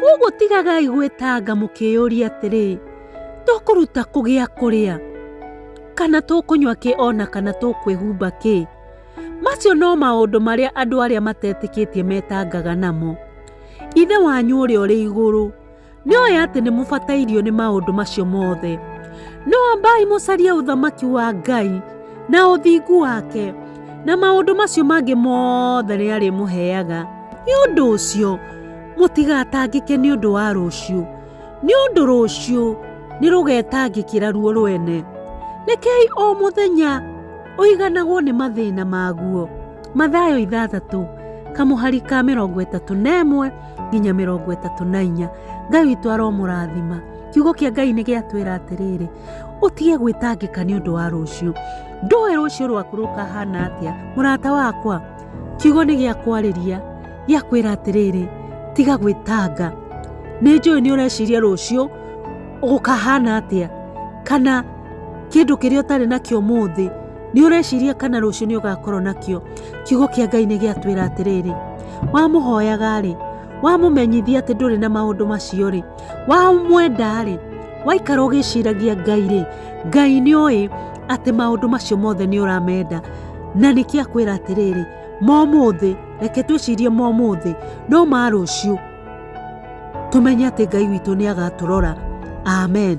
Uguo tigagai gwĩtanga mũkĩyũria atĩrĩ, tũkũruta kũgĩa kũrĩa, kana tũkũnyua kĩ ona kana tũkwĩhumba kĩ? Macio no maũndũ marĩa andũ arĩa matetĩkĩtie metangaga namo. Ithe wanyu ũrĩa ũrĩ igũrũ nĩoĩ atĩ nĩ mũbatairio nĩ maũndũ macio mothe. No ambai mũcarie ũthamaki wa Ngai na ũthingu wake, na maũndũ macio mangĩ mothe nĩ arĩmũheaga. Nĩ ũndũ ũcio mũtigatangĩke nĩ ũndũ wa rũciũ, nĩ ũndũ rũciũ nĩ rũgetangĩkĩra ruo rwene. Rekei o mũthenya ũiganagwo nĩ mathĩna maguo. Mathayo 6 kamũhari ka 31 nginya 34. Ngai witũ aromũrathima. Kiugo kĩa Ngai nĩ gĩatwĩra atĩrĩrĩ, ũtige gwĩtangĩka nĩ ũndũ wa rũciũ. Ndũĩ rũciũ rwaku rũkahana atĩa. Mũrata wakwa, kiugo nĩ gĩakwarĩria gĩakwĩra atĩrĩrĩ, tiga gwĩtanga. Nĩ njũĩ nĩ ũreciria rũciũ gũkahana atĩa, kana kĩndũ kĩrĩa ũtarĩ nakĩo ũmũthĩ nĩ ũreciria kana rũciũ nĩ ũgakorwo nakĩo. Kiugo kĩa Ngai nĩ gĩatwĩra atĩrĩrĩ, wamũhoyaga-rĩ, wamũmenyithia atĩ ndũrĩ na maũndũ macio-rĩ, wamwenda-rĩ, waikara ũgĩciragia Ngai-rĩ, Ngai nĩoĩ atĩ maũndũ macio mothe nĩ ũramenda. Na nĩkĩo akwĩra atĩrĩrĩ, momũthĩ, reke twĩcirie momũthĩ, no ma rũciũ tũmenye atĩ Ngai witũ nĩ agatũrora. Amen.